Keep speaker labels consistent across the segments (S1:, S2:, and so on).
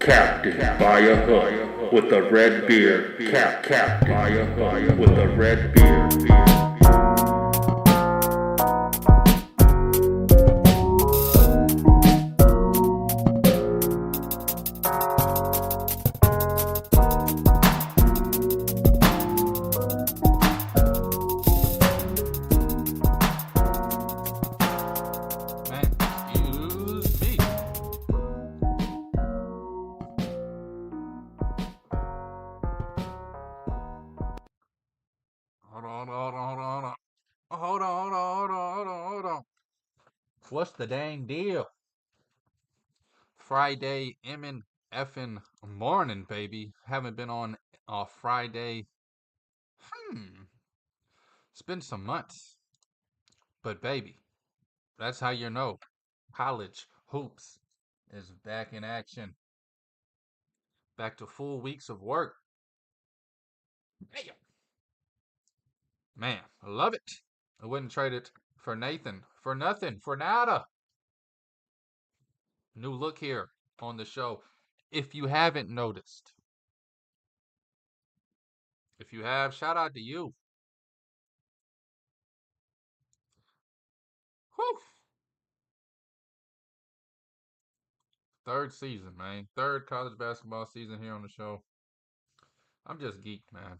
S1: Captain by a hook with a red beard. Captain by a hook with a red beard.
S2: What's the dang deal? Friday effing morning, baby. Haven't been on a Friday. It's been some months. But baby, that's how you know college hoops is back in action. Back to full weeks of work. Man, I love it. I wouldn't trade it for Nathan, for nothing, for nada. New look here on the show. If you haven't noticed, if you have, shout out to you. Whew. Third season, man. Third college basketball season here on the show. I'm just geeked, man.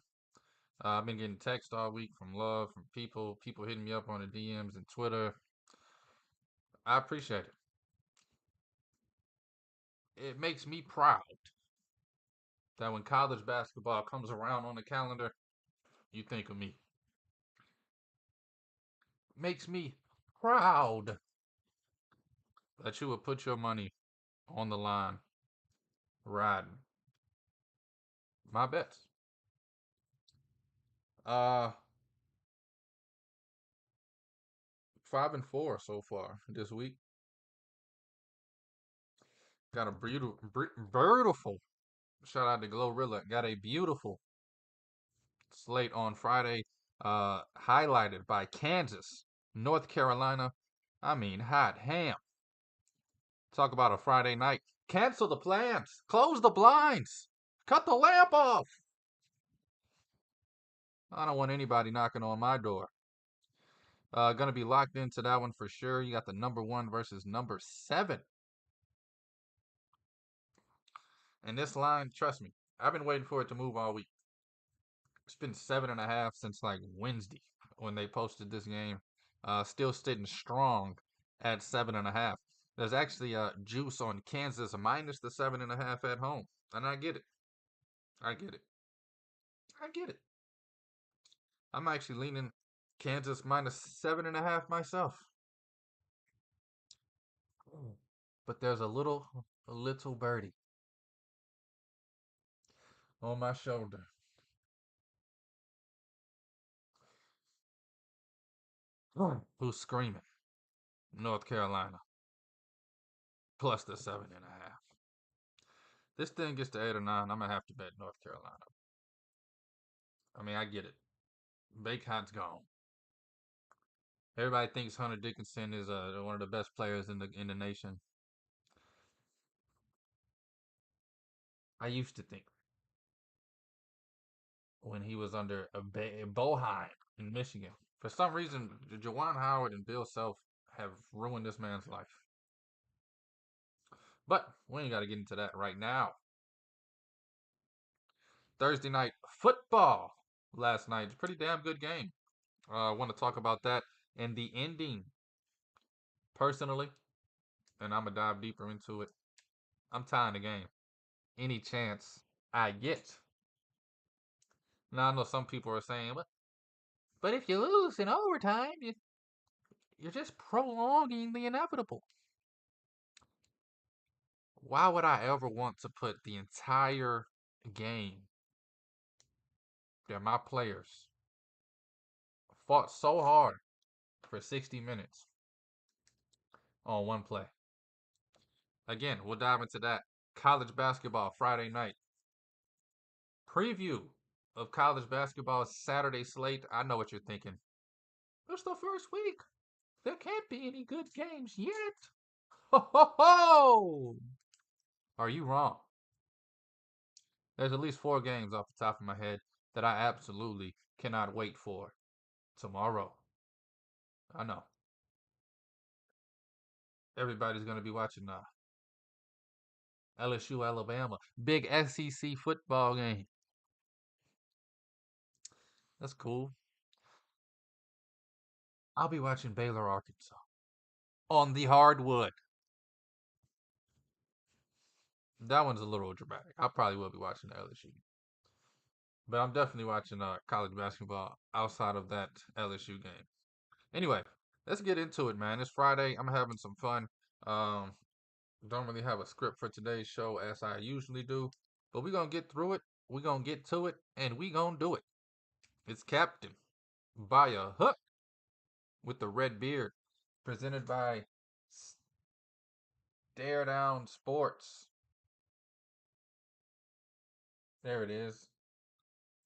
S2: I've been getting text all week from love, from people hitting me up on the DMs and Twitter. I appreciate it. It makes me proud that when college basketball comes around on the calendar, you think of me. Makes me proud that you would put your money on the line riding my bets. 5-4 so far this week. Got a beautiful shout out to Glorilla. Got a beautiful slate on Friday, highlighted by Kansas, North Carolina. I mean, hot ham. Talk about a Friday night. Cancel the plans. Close the blinds. Cut the lamp off. I don't want anybody knocking on my door. Gonna be locked into that one for sure. You got the number 1 versus number 7. And this line, trust me, I've been waiting for it to move all week. It's been 7.5 since like Wednesday when they posted this game. Still sitting strong at 7.5. There's actually a juice on Kansas minus the 7.5 at home. And I get it. I get it. I'm actually leaning Kansas minus 7.5 myself. But there's a little birdie on my shoulder. Who's screaming? North Carolina. Plus the 7.5. This thing gets to 8 or 9, I'm going to have to bet North Carolina. I mean, I get it. Bacon's gone. Everybody thinks Hunter Dickinson is one of the best players in the nation. I used to think when he was under Boeheim in Michigan. For some reason, Juwan Howard and Bill Self have ruined this man's life. But we ain't got to get into that right now. Thursday night football last night. It's a pretty damn good game. I want to talk about that and the ending personally, and I'm going to dive deeper into it. I'm tying the game any chance I get. Now, I know some people are saying, but if you lose in overtime, you're just prolonging the inevitable. Why would I ever want to put the entire game that my players fought so hard for 60 minutes on one play? Again, we'll dive into that. College basketball Friday night. Preview of college basketball Saturday slate. I know what you're thinking. It's the first week. There can't be any good games yet. Ho, ho, ho! Are you wrong? There's at least 4 games off the top of my head that I absolutely cannot wait for tomorrow. I know. Everybody's going to be watching LSU, Alabama. Big SEC football game. That's cool. I'll be watching Baylor, Arkansas on the hardwood. That one's a little dramatic. I probably will be watching the LSU. But I'm definitely watching college basketball outside of that LSU game. Anyway, let's get into it, man. It's Friday. I'm having some fun. Um, don't really have a script for today's show as I usually do, but we're gonna get through it. We're gonna get to it, and we gonna do it. It's Captain by a Hook with the red beard, presented by Stare Down Sports. There it is.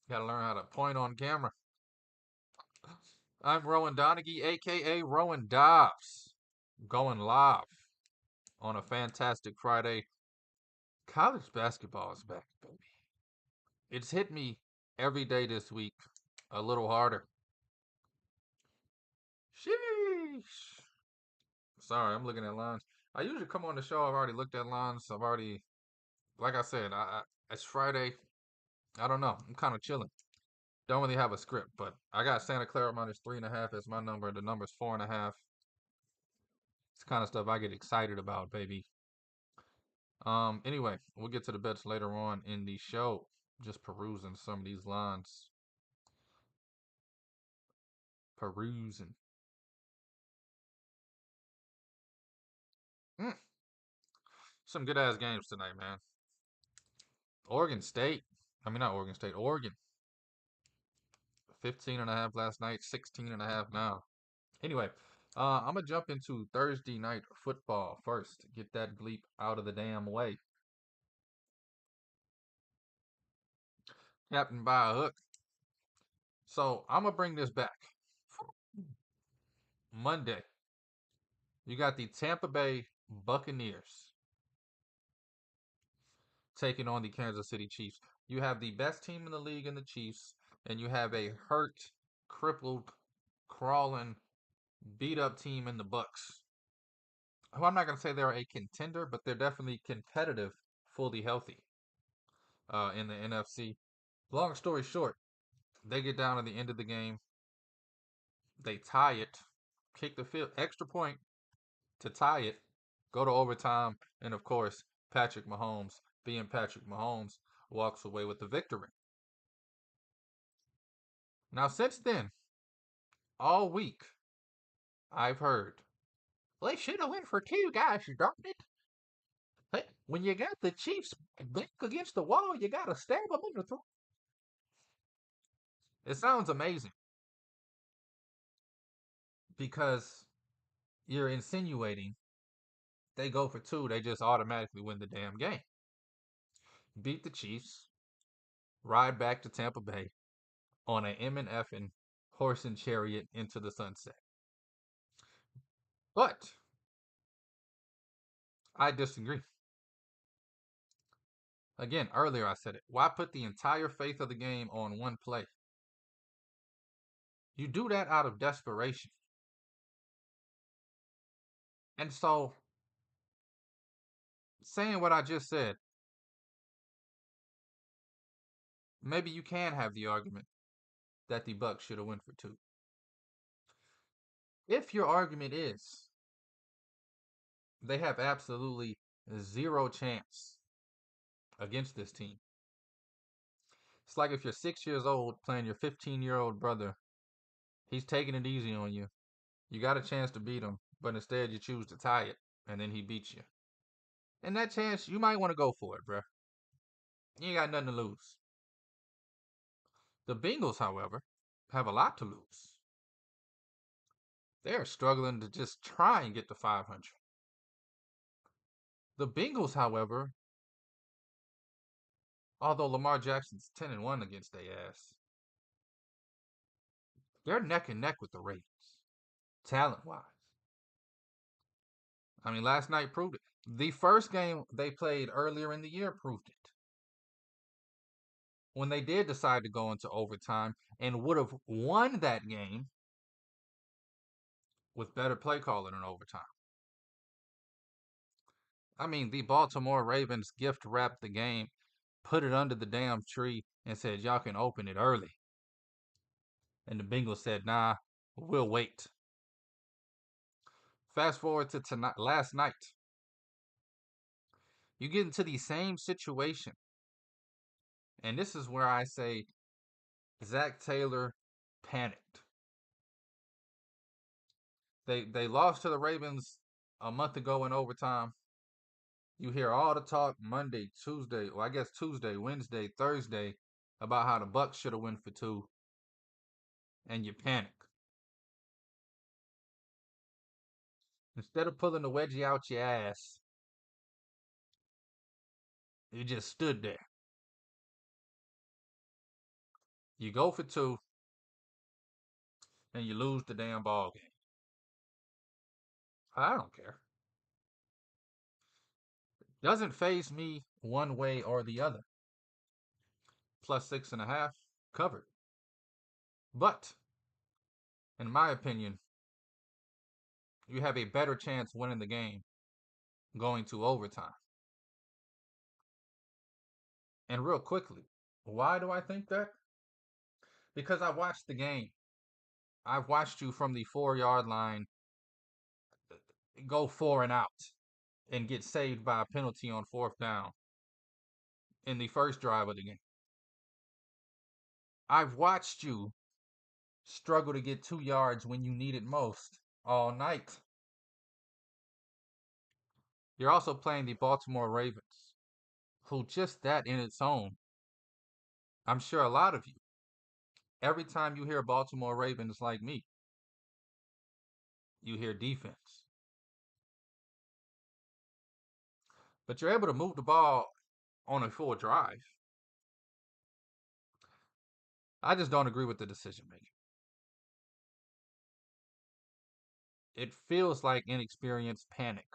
S2: Gotta learn how to point on camera. I'm Rowan Donaghy, aka Rowan Dobbs, going live on a fantastic Friday. College basketball is back, baby. It's hit me every day this week a little harder. Sheesh. Sorry, I'm looking at lines. I usually come on the show. I've already looked at lines. I've already, like I said, it's Friday. I don't know. I'm kind of chilling. Don't really have a script, but I got Santa Clara -3.5 as my number. The number's 4.5. It's kind of stuff I get excited about, baby. Anyway, we'll get to the bets later on in the show. Just perusing some of these lines. Perusing. Some good ass games tonight, man. Oregon State. Not Oregon State, Oregon. 15.5 last night, 16.5 now. Anyway, I'm going to jump into Thursday night football first. Get that bleep out of the damn way. Captain by a Hook. So I'm going to bring this back. Monday, you got the Tampa Bay Buccaneers taking on the Kansas City Chiefs. You have the best team in the league in the Chiefs, and you have a hurt, crippled, crawling, beat up team in the Bucks. Who I'm not going to say they're a contender, but they're definitely competitive, fully healthy in the NFC. Long story short, they get down to the end of the game. They tie it, kick the field, extra point to tie it, go to overtime, and of course, Patrick Mahomes, being Patrick Mahomes, walks away with the victory. Now, since then, all week, I've heard, well, they should have went for 2 guys, darn it. Hey, when you got the Chiefs back against the wall, you got to stab them in the throat. It sounds amazing because you're insinuating they go for 2, they just automatically win the damn game. Beat the Chiefs, ride back to Tampa Bay on a M&F horse and chariot into the sunset. But I disagree. Again, earlier I said it. Why put the entire faith of the game on one play? You do that out of desperation. And so, saying what I just said, maybe you can have the argument that the Bucks should have went for 2. If your argument is they have absolutely zero chance against this team, it's like if you're 6 years old playing your 15-year-old brother. He's taking it easy on you. You got a chance to beat him, but instead you choose to tie it, and then he beats you. And that chance, you might want to go for it, bruh. You ain't got nothing to lose. The Bengals, however, have a lot to lose. They're struggling to just try and get to 500. The Bengals, however, although Lamar Jackson's 10-1 against their ass, they're neck and neck with the Ravens, talent-wise. Last night proved it. The first game they played earlier in the year proved it. when they did decide to go into overtime and would have won that game with better play calling in overtime. I mean, the Baltimore Ravens gift wrapped the game, put it under the damn tree, and said, y'all can open it early. And the Bengals said, nah, we'll wait. Fast forward to last night. You get into the same situation. And this is where I say Zach Taylor panicked. They lost to the Ravens a month ago in overtime. You hear all the talk Monday, Tuesday, well, I guess Tuesday, Wednesday, Thursday about how the Bucs should have won for 2, and you panic. Instead of pulling the wedgie out your ass, you just stood there. You go for 2, and you lose the damn ball game. I don't care. Doesn't faze me one way or the other. Plus 6.5, covered. But, in my opinion, you have a better chance winning the game going to overtime. And real quickly, why do I think that? Because I watched the game. I've watched you from the 4-yard line go 4 and out and get saved by a penalty on 4th down in the first drive of the game. I've watched you struggle to get 2 yards when you need it most all night. You're also playing the Baltimore Ravens, who just that in its own, I'm sure a lot of you, every time you hear Baltimore Ravens like me, you hear defense. But you're able to move the ball on a full drive. I just don't agree with the decision making. It feels like inexperienced panic.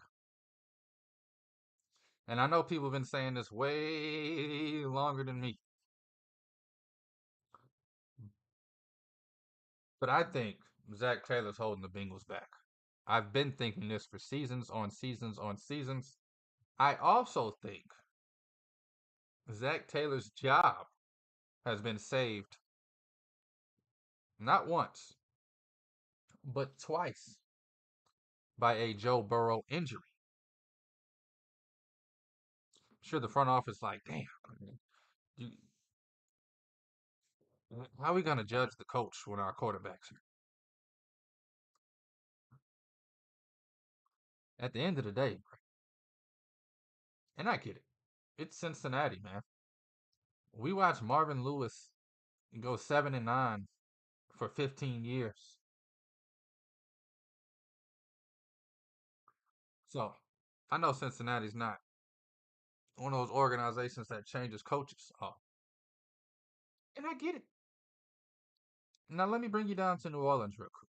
S2: And I know people have been saying this way longer than me. But I think Zach Taylor's holding the Bengals back. I've been thinking this for seasons on seasons on seasons. I also think Zach Taylor's job has been saved not once, but twice by a Joe Burrow injury. I'm sure the front office like, damn, you, how are we going to judge the coach when our quarterback's here? At the end of the day, and I get it, it's Cincinnati, man. We watched Marvin Lewis go 7-9 for 15 years. So I know Cincinnati's not one of those organizations that changes coaches. And I get it. Now let me bring you down to New Orleans real quick.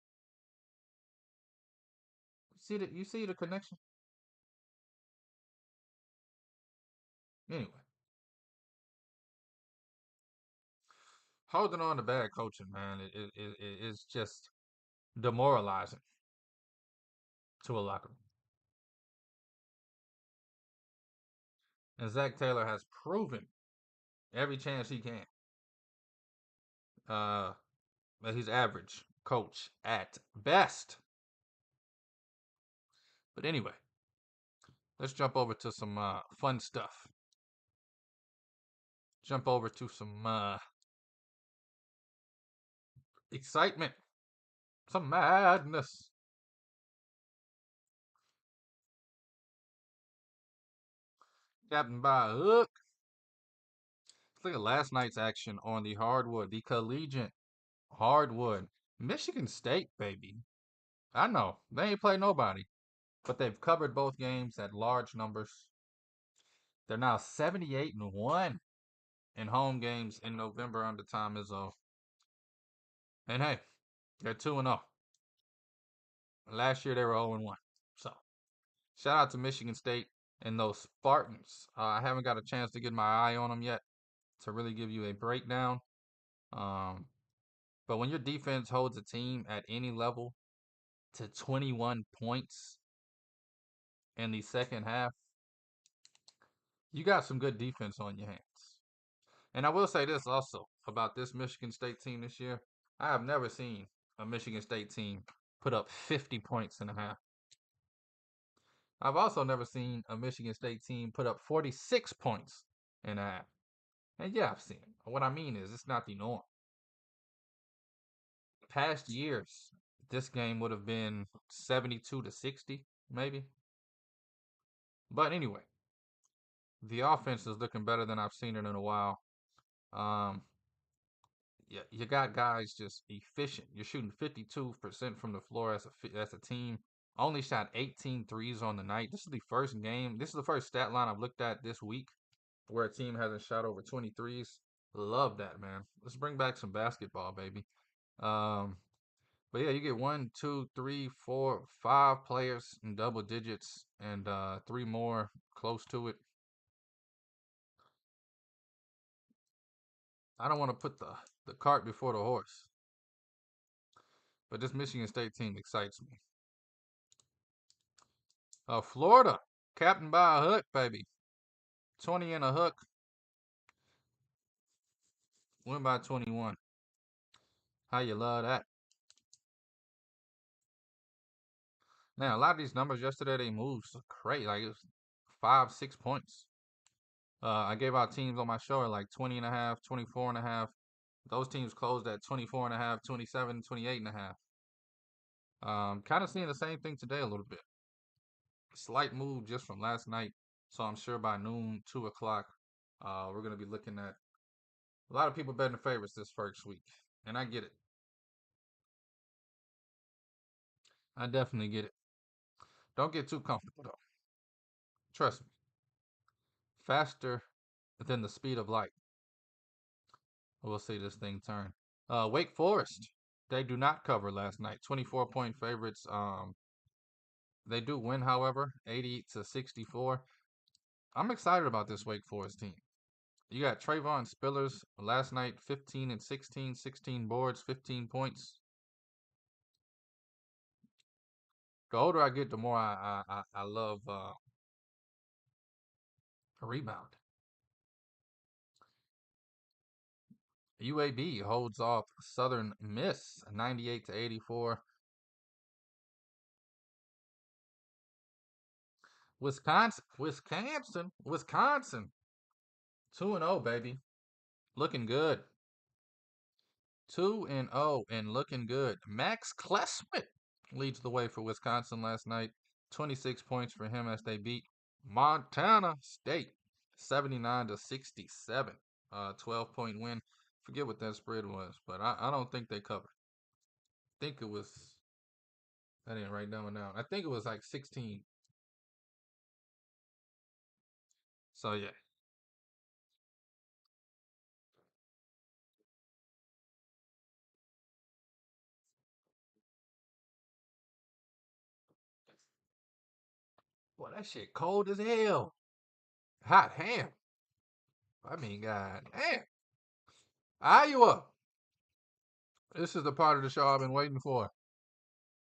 S2: You see the connection? Anyway, holding on to bad coaching, man, it's just demoralizing to a locker room. And Zach Taylor has proven every chance he can that he's average coach at best. But anyway, let's jump over to some fun stuff. Jump over to some excitement, some madness. Captain by a hook. Let's look at last night's action on the hardwood, the collegiate hardwood. Michigan State, baby. I know, they ain't play nobody, but they've covered both games at large numbers. They're now 78-1 in home games in November under Tom Izzo. And hey, they're 2-0. Last year they were 0-1. So, shout out to Michigan State and those Spartans. I haven't got a chance to get my eye on them yet. to really give you a breakdown. But when your defense holds a team at any level to 21 points in the second half, you got some good defense on your hands. And I will say this also about this Michigan State team this year. I have never seen a Michigan State team put up 50 points in a half. I've also never seen a Michigan State team put up 46 points in a half. And yeah, I've seen it. What I mean is, it's not the norm. Past years, this game would have been 72 to 60, maybe. But anyway, the offense is looking better than I've seen it in a while. Um, yeah, you got guys just efficient. You're shooting 52% from the floor as a team. Only shot 18 threes on the night. This is the first game. This is the first stat line I've looked at this week where a team hasn't shot over 20 threes. Love that, man. Let's bring back some basketball, baby. Um, but yeah, you get 1, 2, 3, 4, 5 players in double digits and 3 more close to it. I don't want to put the cart before the horse, but this Michigan State team excites me. Florida, captain by a hook, baby. 20 and a hook. Win by 21. How you love that? Now, a lot of these numbers yesterday, they moved so crazy. Like, it was 5, 6 points. I gave out teams on my show at like 20 and a half, 24 and a half. Those teams closed at 24 and a half, 27, 28 and a half. Kind of seeing the same thing today a little bit. Slight move just from last night. So I'm sure by noon, 2 o'clock, we're going to be looking at a lot of people betting favorites this first week. And I get it. I definitely get it. Don't get too comfortable, though. Trust me. Faster than the speed of light. We'll see this thing turn. Wake Forest. They do not cover last night. 24-point favorites. They do win, however, 80 to 64. I'm excited about this Wake Forest team. You got Trayvon Spillers last night, 15 and 16, 16 boards, 15 points. The older I get, the more I love a rebound. UAB holds off Southern Miss 98 to 84. Wisconsin 2-0, baby. Looking good. 2-0 and looking good. Max Klesmit leads the way for Wisconsin last night. 26 points for him as they beat Montana State 79 to 67. 12-point win. Forget what that spread was, but I don't think they covered. I think it was, I didn't write that one down. I think it was like 16. So yeah. Boy, that shit cold as hell. Hot ham. I mean, god damn. Iowa. This is the part of the show I've been waiting for.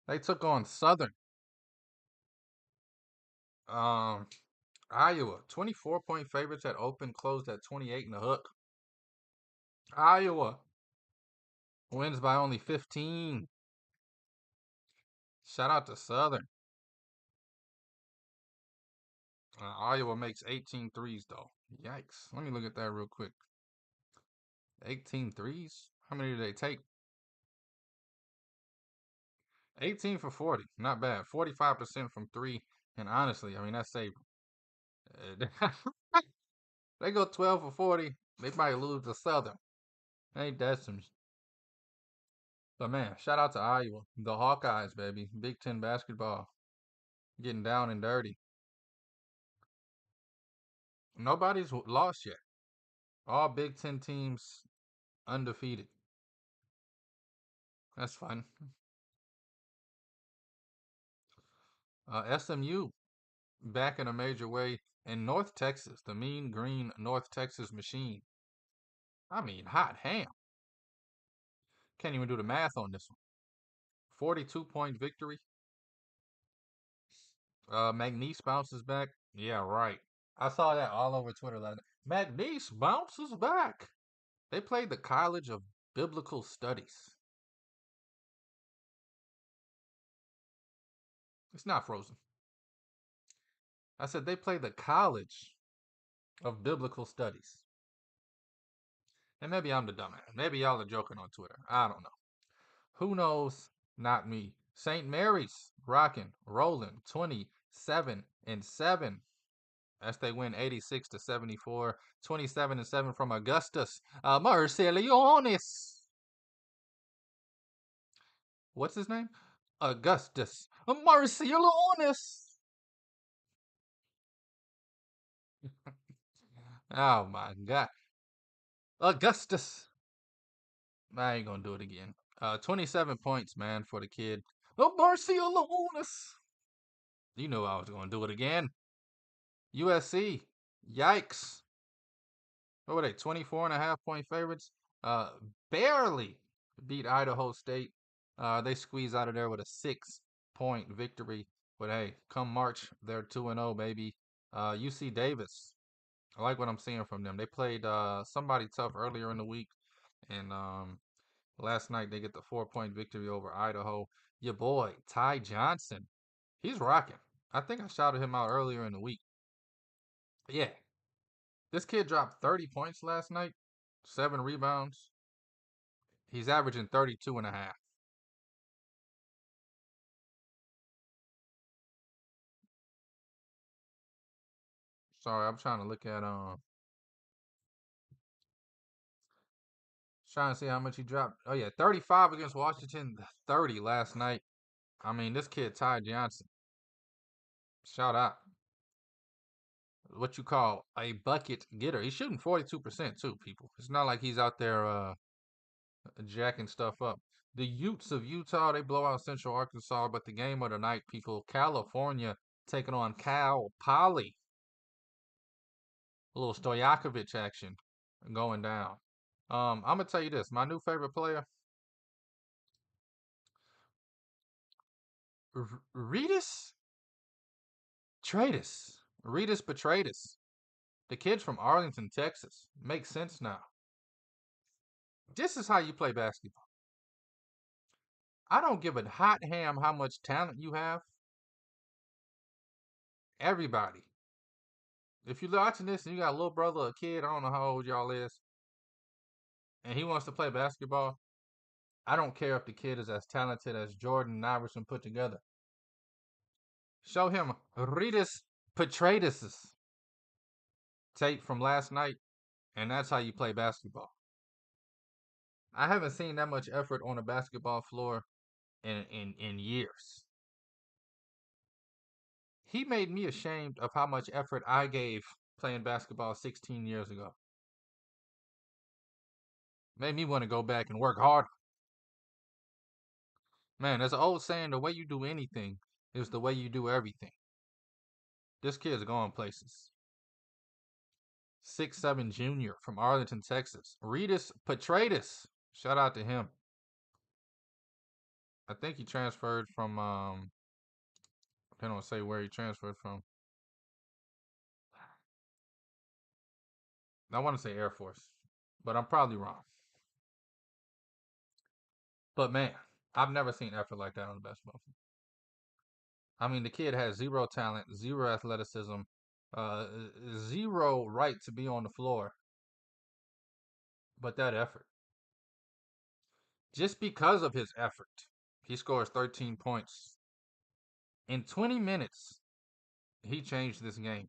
S2: They took on Southern. Iowa, 24-point favorites at open, closed at 28 and a hook. Iowa wins by only 15. Shout out to Southern. Iowa makes 18 threes, though. Yikes. Let me look at that real quick. 18 threes? How many did they take? 18 for 40. Not bad. 45% from 3. And honestly, I mean, that's safe. They go 12 for 40. They might lose to Southern. Ain't that some. But man, shout out to Iowa. The Hawkeyes, baby. Big Ten basketball. Getting down and dirty. Nobody's lost yet. All Big Ten teams undefeated. That's fun. SMU back in a major way in North Texas, the mean green North Texas machine. I mean, hot ham. Can't even do the math on this one. 42-point victory. McNeese bounces back. Yeah, right. I saw that all over Twitter last night. McNeese bounces back. They played the College of Biblical Studies. It's not frozen. I said they played the College of Biblical Studies. And maybe I'm the dumbass. Maybe y'all are joking on Twitter. I don't know. Who knows? Not me. St. Mary's rocking, rolling 27-7 as they win 86-74. 27-7 from Augustus. Marcelionis. What's his name? Augustus Marcelionis. Oh my God. Augustus. I ain't gonna do it again. 27 points, man, for the kid. Marcelionis. You know I was gonna do it again. USC. Yikes. What were they? 24.5-point favorites. Barely beat Idaho State. They squeezed out of there with a 6-point victory. But hey, come March, they're 2-0, baby. UC Davis. I like what I'm seeing from them. They played somebody tough earlier in the week, and last night they get the 4-point victory over Idaho. Your boy Ty Johnson, he's rocking. I think I shouted him out earlier in the week. Yeah, this kid dropped 30 points last night, 7 rebounds. He's averaging 32 and a half. Sorry, I'm trying to look at trying to see how much he dropped. Oh yeah, 35 against Washington, 30 last night. I mean, this kid Ty Johnson. Shout out. What you call a bucket getter. He's shooting 42% too, people. It's not like he's out there jacking stuff up. The Utes of Utah, they blow out Central Arkansas, but the game of the night, people, California taking on Cal Poly. A little Stojakovic action going down. I'm gonna tell you this: my new favorite player, Reedus Tratus, Reedus Petratus, the kid from Arlington, Texas. Makes sense now. This is how you play basketball. I don't give a hot ham how much talent you have. Everybody. If you're watching this and you got a little brother or a kid, I don't know how old y'all is, and he wants to play basketball, I don't care if the kid is as talented as Jordan and Iverson put together. Show him Reedus Petratus' tape from last night, and that's how you play basketball. I haven't seen that much effort on a basketball floor in years. He made me ashamed of how much effort I gave playing basketball 16 years ago. Made me want to go back and work hard. Man, there's an old saying, the way you do anything is the way you do everything. This kid's going places. 6'7" junior from Arlington, Texas. Reedus Petratus. Shout out to him. I think he transferred from they don't say where he transferred from. I want to say Air Force, but I'm probably wrong. But man, I've never seen effort like that on the basketball field. I mean, the kid has zero talent, zero athleticism, uh, zero right to be on the floor, but that effort. Just because of his effort, he scores 13 points. In 20 minutes, he changed this game.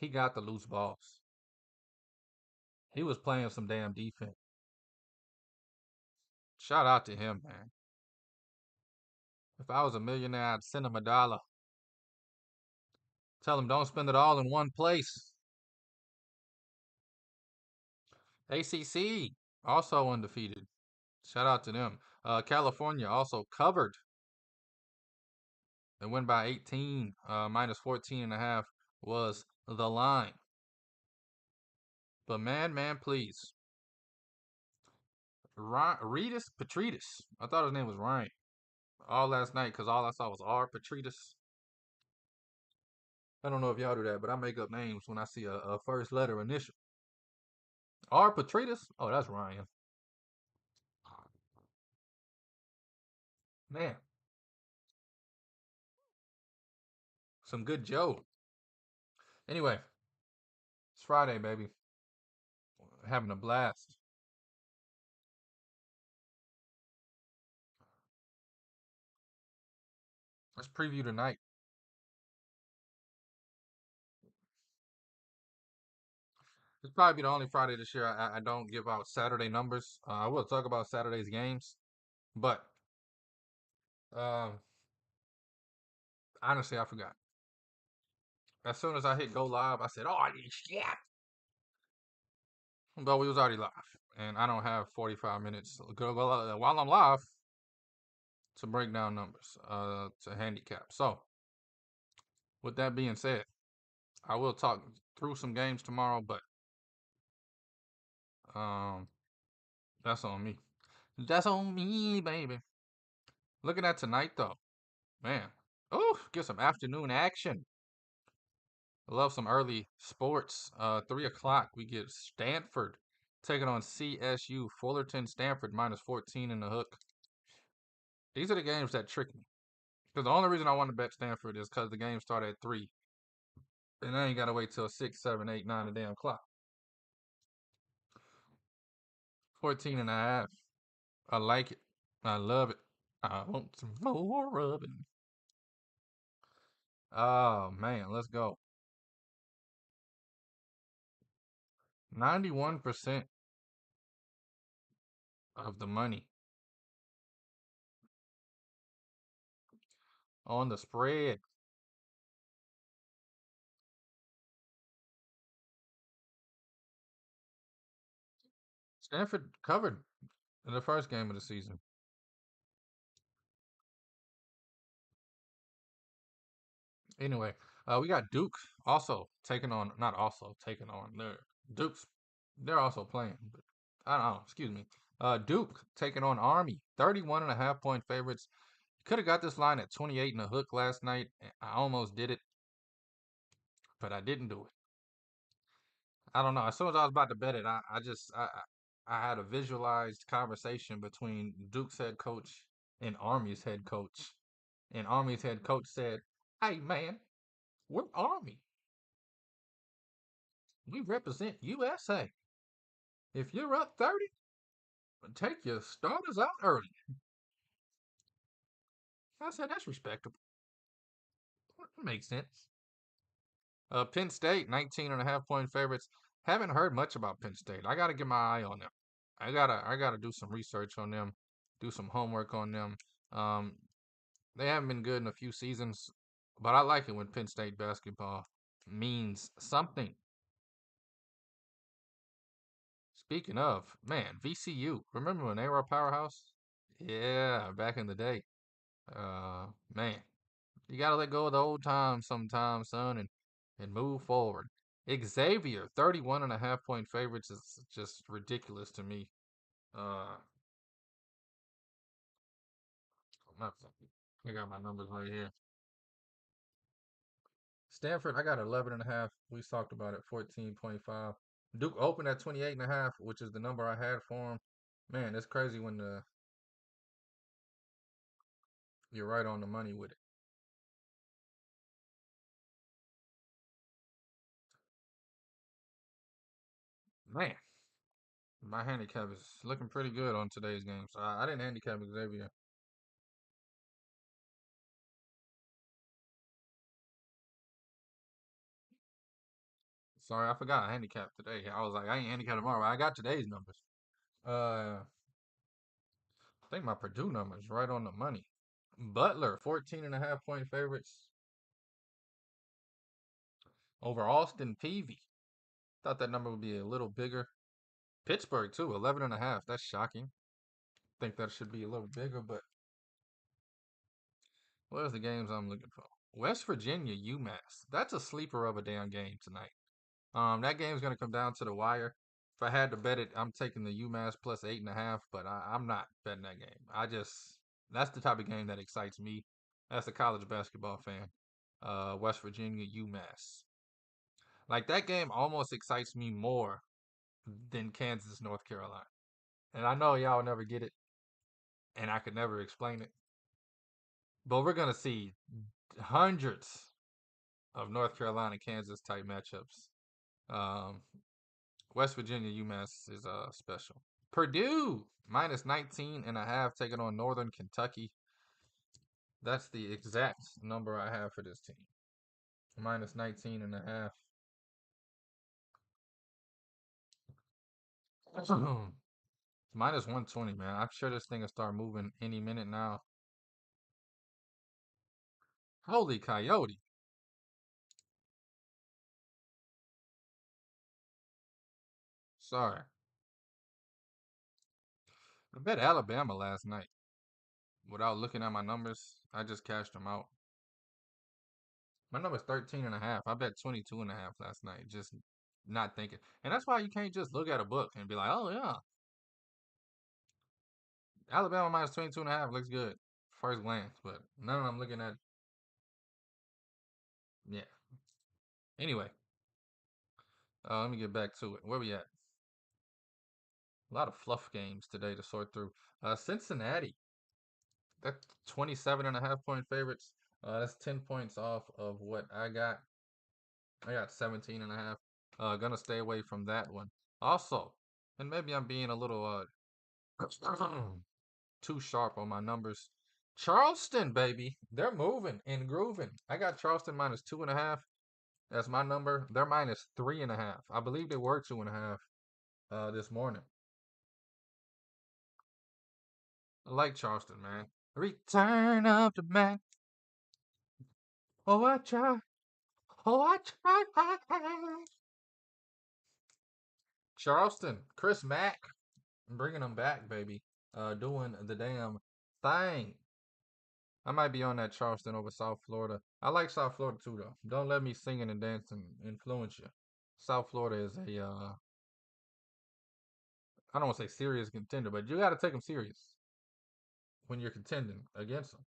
S2: He got the loose balls. He was playing some damn defense. Shout out to him, man. If I was a millionaire, I'd send him $1. Tell him don't spend it all in one place. ACC, also undefeated. Shout out to them. California also covered. They win by 18. Minus 14.5 was the line. But man, please. Reedus Petridis. I thought his name was Ryan. All last night because all I saw was R. Petridis. I don't know if y'all do that, but I make up names when I see a first letter initial. R. Petridis? Oh, that's Ryan. Man, some good Joe. Anyway, it's Friday, baby. Having a blast. Let's preview tonight. It's probably be the only Friday this year I don't give out Saturday numbers. I will talk about Saturday's games, but um, honestly, I forgot. As soon as I hit go live, I said, "Oh, shit!" But we was already live, and I don't have 45 minutes while I'm live to break down numbers, to handicap. So, with that being said, I will talk through some games tomorrow, but um, that's on me. That's on me, baby. Looking at tonight, though, man. Oh, get some afternoon action. I love some early sports. 3 o'clock, we get Stanford taking on CSU. Fullerton, Stanford -14 in the hook. These are the games that trick me. Because the only reason I want to bet Stanford is because the game started at 3. And I ain't got to wait till 6, 7, 8, 9 the damn clock. 14.5. I like it. I love it. I want some more of it. Oh, man. Let's go. 91% of the money on the spread. Stanford covered in the first game of the season. Anyway, we got Duke also taking on, not also taking on, Duke's, they're also playing, but I don't know, excuse me. Duke taking on Army, 31.5 point favorites. Could have got this line at 28 in the hook last night. I almost did it, but I didn't do it. I don't know. As soon as I was about to bet it, I had a visualized conversation between Duke's head coach and Army's head coach. And Army's head coach said, "Hey man, we're Army. We represent USA. If you're up 30, take your starters out early." I said, "That's respectable. That makes sense." Penn State, 19.5 point favorites. Haven't heard much about Penn State. I gotta get my eye on them. I gotta do some research on them, do some homework on them. Um, they haven't been good in a few seasons, but I like it when Penn State basketball means something. Speaking of, man, VCU. Remember when they were a powerhouse? Yeah, back in the day. Man, you gotta let go of the old times sometimes, son, and move forward. Xavier, 31.5 point favorites is just ridiculous to me. Uh, I got my numbers right here. Stanford, I got 11.5. We talked about it, 14.5. Duke opened at 28.5, which is the number I had for him. Man, it's crazy when you're right on the money with it. Man, my handicap is looking pretty good on today's game. So I didn't handicap Xavier. Sorry, I forgot I handicapped today. I was like, I ain't handicapped tomorrow, but I got today's numbers. I think my Purdue number is right on the money. Butler, 14.5 point favorites over Austin Peavy. Thought that number would be a little bigger. Pittsburgh, too, 11.5. That's shocking. Think that should be a little bigger, but where's the games I'm looking for? West Virginia, UMass. That's a sleeper of a damn game tonight. That game's gonna come down to the wire. If I had to bet it, I'm taking the UMass plus 8.5, but I'm not betting that game. That's the type of game that excites me as a college basketball fan. West Virginia, UMass. Like that game almost excites me more than Kansas, North Carolina. And I know y'all never get it, and I could never explain it. But we're gonna see hundreds of North Carolina, Kansas type matchups. Um, West Virginia, UMass is special. Purdue minus 19.5 taking on Northern Kentucky. That's the exact number I have for this team. Minus 19.5. Minus 120, man. I'm sure this thing will start moving any minute now. Holy coyote. Sorry. I bet Alabama last night. Without looking at my numbers, I just cashed them out. My number's 13.5. I bet 22.5 last night. Just not thinking. And that's why you can't just look at a book and be like, oh, yeah. Alabama minus 22.5 looks good. First glance. But none of them looking at. Yeah. Anyway. Let me get back to it. Where we at? A lot of fluff games today to sort through. Cincinnati. That's 27.5 point favorites. That's 10 points off of what I got. I got 17.5. Gonna stay away from that one. Also, and maybe I'm being a little too sharp on my numbers. Charleston, baby. They're moving and grooving. I got Charleston minus 2.5. That's my number. They're minus 3.5. I believe they were 2.5 this morning. I like Charleston, man. Return of the Mac. Oh, I try. Oh, I try. Charleston, Chris Mack, bringing them back, baby. Doing the damn thing. I might be on that Charleston over South Florida. I like South Florida too, though. Don't let me singing and dancing influence you. South Florida is I don't want to say serious contender, but you got to take them serious when you're contending against them.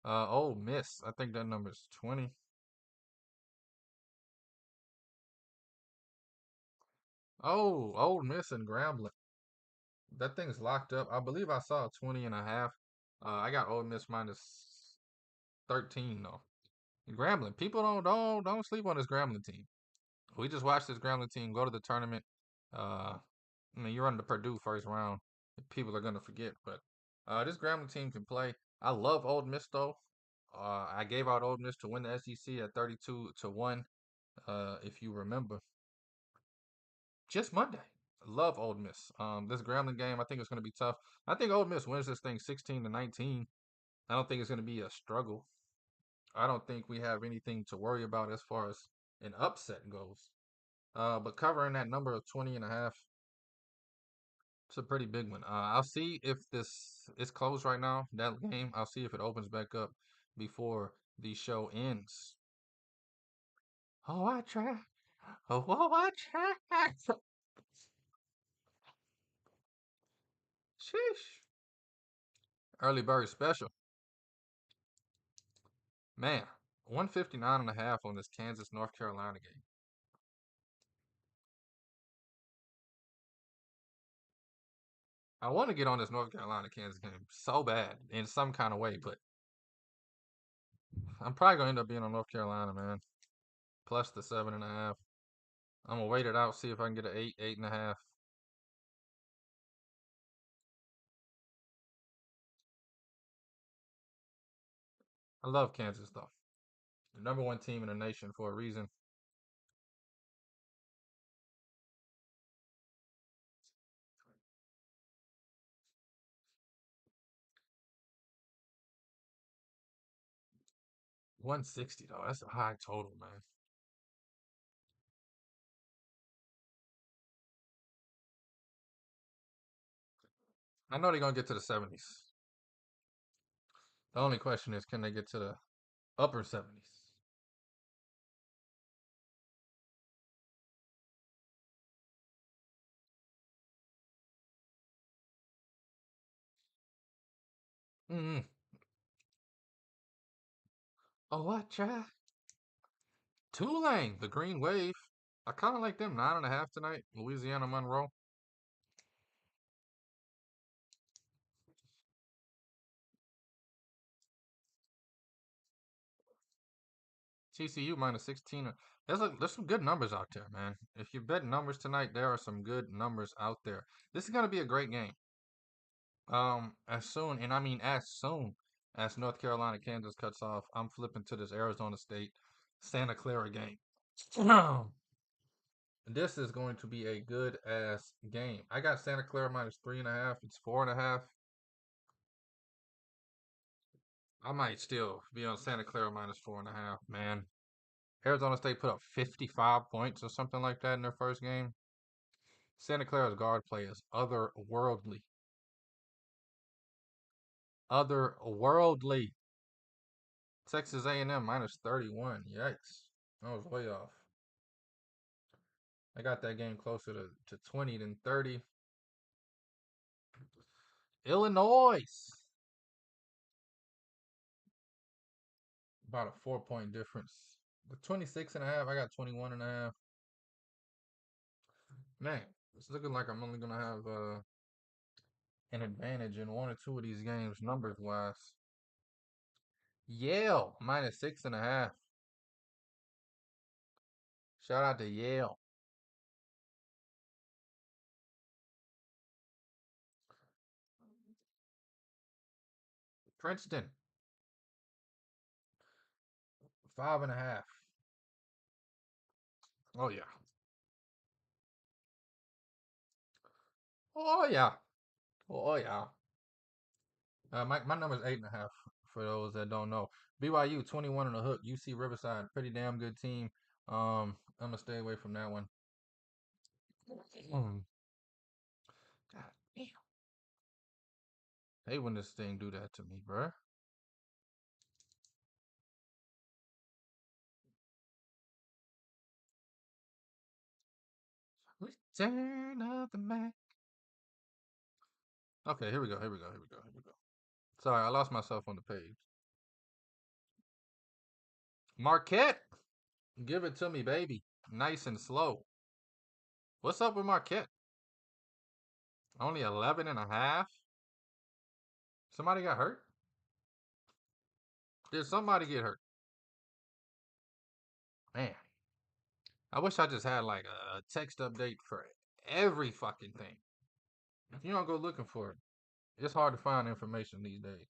S2: Ole Miss, I think that number's 20. Oh, Ole Miss and Grambling. That thing's locked up. I believe I saw 20.5. I got Ole Miss minus 13 though. Grambling. People don't sleep on this Grambling team. We just watched this Grambling team go to the tournament. I mean, you're on the Purdue first round. People are gonna forget, but this Grambling team can play. I love Old Miss though. I gave out Old Miss to win the SEC at 32-1. If you remember, just Monday. Love Old Miss. This Grambling game, I think it's gonna be tough. I think Old Miss wins this thing 16-19. I don't think it's gonna be a struggle. I don't think we have anything to worry about as far as an upset goes. But covering that number of 20.5, it's a pretty big one. I'll see if this is closed right now, that game. I'll see if it opens back up before the show ends. Oh, I try. Oh, I try. Sheesh. Early bird special. Man, 159.5 on this Kansas North Carolina game. I want to get on this North Carolina Kansas game so bad in some kind of way, but I'm probably gonna end up being on North Carolina, man. Plus the 7.5. I'm gonna wait it out, see if I can get an 8, 8.5. I love Kansas though. The number one team in the nation for a reason. $160 though. That's a high total, man. I know they're gonna get to the 70s. The only question is, can they get to the upper 70s? Mm-hmm. Oh, what, Chad? Tulane, the Green Wave. I kind of like them 9.5 tonight. Louisiana Monroe. TCU -16. There's some good numbers out there, man. If you bet numbers tonight, there are some good numbers out there. This is gonna be a great game. As soon, and I mean as soon as North Carolina Kansas cuts off, I'm flipping to this Arizona State Santa Clara game. This is going to be a good ass game. I got Santa Clara -3.5. It's 4.5. I might still be on Santa Clara -4.5, man. Arizona State put up 55 points or something like that in their first game. Santa Clara's guard play is otherworldly. Otherworldly. Texas A&M -31. Yikes. I was way off. I got that game closer to 20 than 30. Illinois. About a 4-point difference. The 26.5, I got 21.5. Man, it's looking like I'm only gonna have an advantage in one or two of these games, numbers wise. Yale -6.5. Shout out to Yale. Princeton 5.5. Oh yeah. Oh yeah. Oh yeah. My number is 8.5 for those that don't know. BYU 21 on the hook. UC Riverside, pretty damn good team. I'm gonna stay away from that one. God damn. Hate when this thing do that to me, bruh. Return of the Mac. Okay, here we go. Here we go. Here we go. Here we go. Sorry, I lost myself on the page. Marquette, give it to me, baby. Nice and slow. What's up with Marquette? Only 11.5. Somebody got hurt? Did somebody get hurt? Man, I wish I just had like a text update for every fucking thing. If you don't go looking for it, it's hard to find information these days.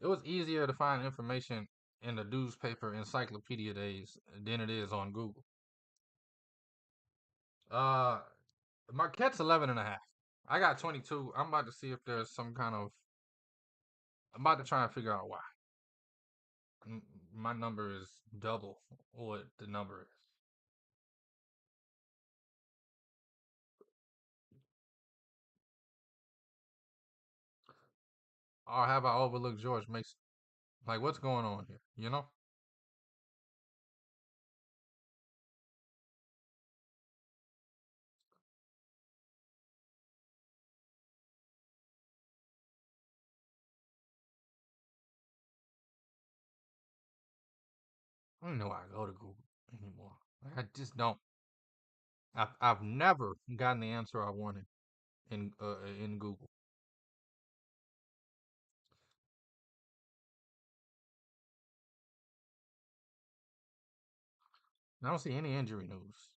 S2: It was easier to find information in the newspaper encyclopedia days than it is on Google. Uh, Marquette's 11.5. I got 22. I'm about to see if there's some kind of. I'm about to try and figure out why. My number is double what the number is. Or have I overlooked George Mason? Like, what's going on here? You know? I don't know why I go to Google anymore. Like, I just don't. I've never gotten the answer I wanted in Google. I don't see any injury news.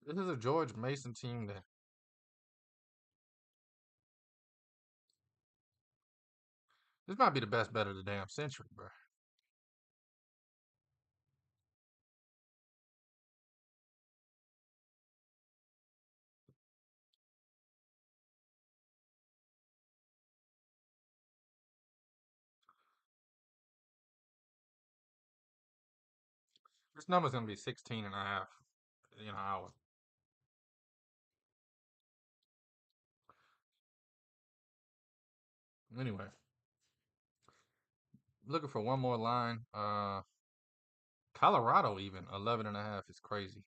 S2: This is a George Mason team that this might be the best bet of the damn century, bro. This number's gonna be 16.5 in an hour. Anyway, Looking for one more line. Colorado even 11.5 is crazy.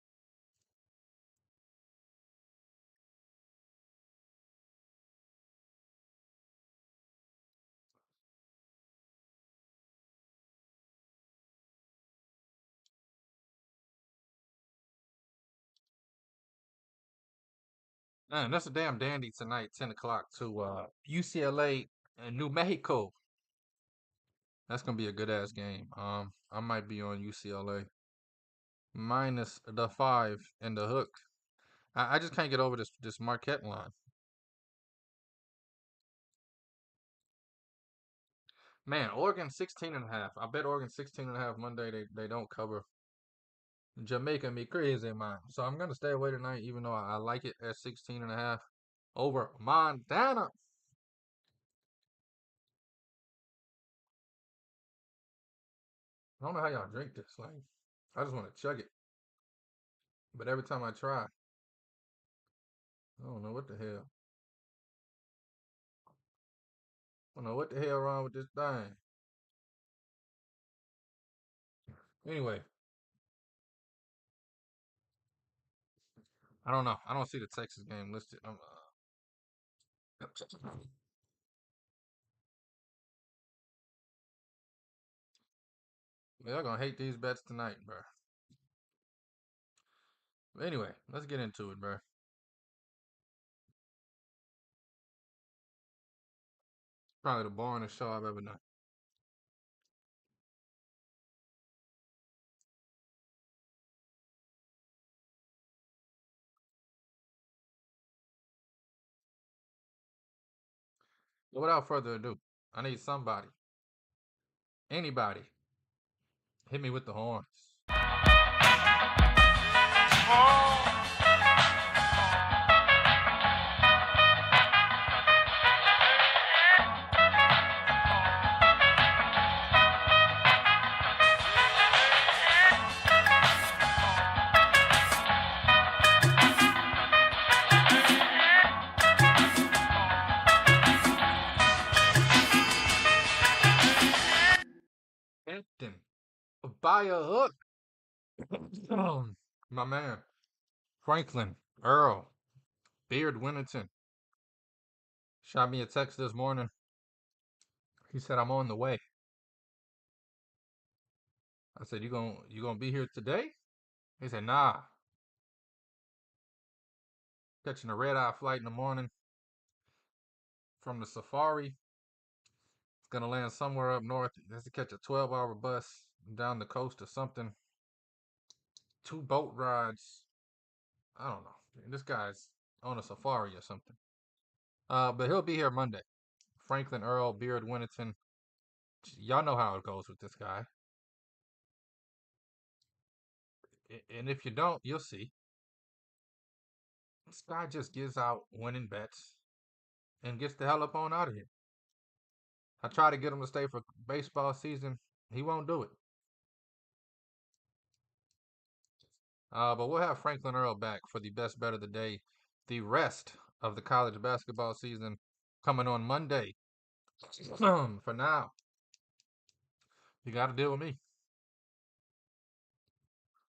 S2: Man, that's a damn dandy tonight, 10 o'clock to UCLA and New Mexico. That's gonna be a good ass game. I might be on UCLA minus the 5 and the hook. I just can't get over this Marquette line. Man, Oregon 16.5. I bet Oregon 16.5 Monday. They don't cover. Jamaica me crazy, man. So I'm gonna stay away tonight, even though I like it at 16.5 over Montana. I don't know how y'all drink this. Like, I just want to chug it. But every time I try, I don't know what the hell. I don't know what the hell wrong with this thing. Anyway, I don't know. I don't see the Texas game listed. Y'all gonna hate these bets tonight, bro. But anyway, let's get into it, bro. Probably the boringest show I've ever done. But without further ado, I need somebody, anybody, hit me with the horns. Captain, by a hook. My man, Franklin Earl Beard Winnington shot me a text this morning. He said I'm on the way. I said, you gonna be here today? He said, nah. Catching a red-eye flight in the morning from the safari. It's gonna land somewhere up north. He has to catch a 12-hour bus down the coast or something. 2 boat rides. I don't know. This guy's on a safari or something. But he'll be here Monday. Franklin Earl Beard Winnington. Y'all know how it goes with this guy. And if you don't, you'll see. This guy just gives out winning bets and gets the hell up on out of here. I try to get him to stay for baseball season. He won't do it. But we'll have Franklin Earl back for the best bet of the day. The rest of the college basketball season coming on Monday. For now, you got to deal with me.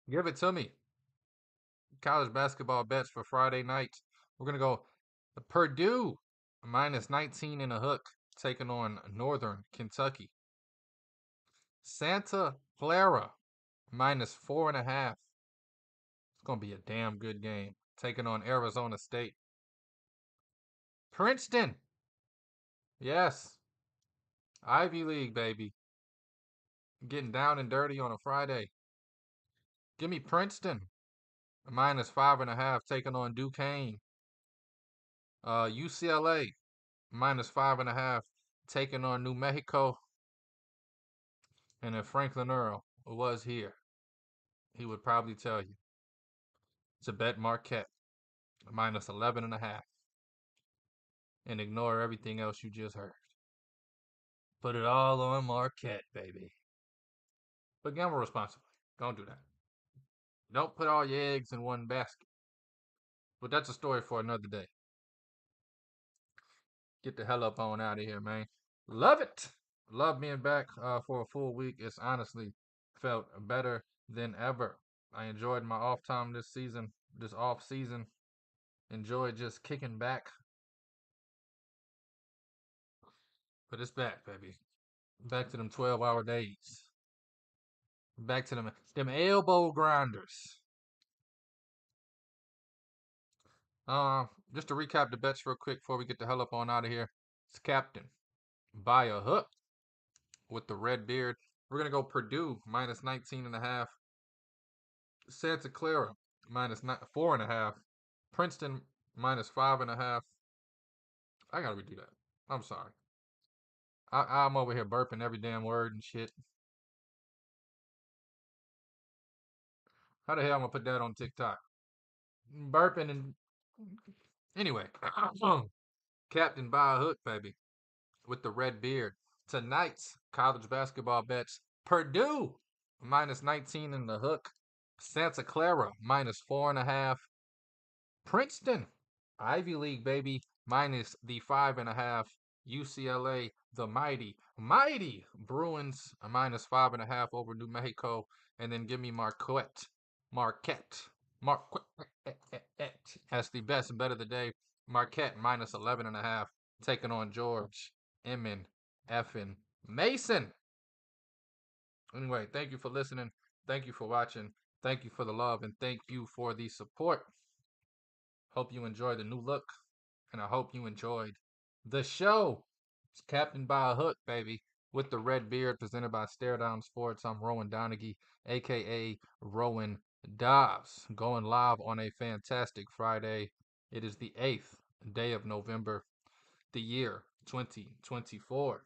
S2: Give it to me. College basketball bets for Friday night. We're going to go Purdue minus 19 and a hook taking on Northern Kentucky. Santa Clara minus 4.5. It's going to be a damn good game taking on Arizona State. Princeton. Yes. Ivy League, baby. Getting down and dirty on a Friday. Give me Princeton minus 5.5 taking on Duquesne. UCLA minus 5.5 taking on New Mexico. And if Franklin Earl was here, he would probably tell you to bet Marquette minus 11.5 and ignore everything else you just heard. Put it all on Marquette, baby. But gamble responsibly. Don't do that. Don't put all your eggs in one basket. But that's a story for another day. Get the hell up on out of here, man. Love it. Love being back for a full week. It's honestly felt better than ever. I enjoyed my off time this season, this off season. Enjoyed just kicking back, but it's back, baby. Back to them 12-hour days. Back to them elbow grinders. Just to recap the bets real quick before we get the hell up on out of here. It's Captain by a hook with the red beard. We're gonna go Purdue minus 19.5. Santa Clara minus 4.5. Princeton minus 5.5. I gotta redo that. I'm sorry. I'm over here burping every damn word and shit. How the hell am I gonna put that on TikTok? Burping and anyway. Captain by a hook, baby, with the red beard. Tonight's college basketball bets: Purdue minus 19 in the hook. Santa Clara minus 4.5. Princeton, Ivy League, baby, minus the 5.5. UCLA, the mighty Bruins, a minus 5.5 over New Mexico. And then give me Marquette as the best bet of the day. Marquette minus 11.5, taking on George Emin effing Mason. Anyway, thank you for listening. Thank you for watching. Thank you for the love, and thank you for the support. Hope you enjoyed the new look, and I hope you enjoyed the show. It's Captain by a Hook, baby, with the red beard, presented by Stare Down Sports. I'm Rowan Donaghy, aka Rowan Dobbs, going live on a fantastic Friday. It is the 8th day of November, the year 2024.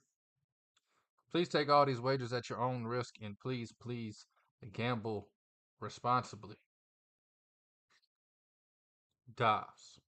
S2: Please take all these wagers at your own risk, and please gamble responsibly. Dobbs.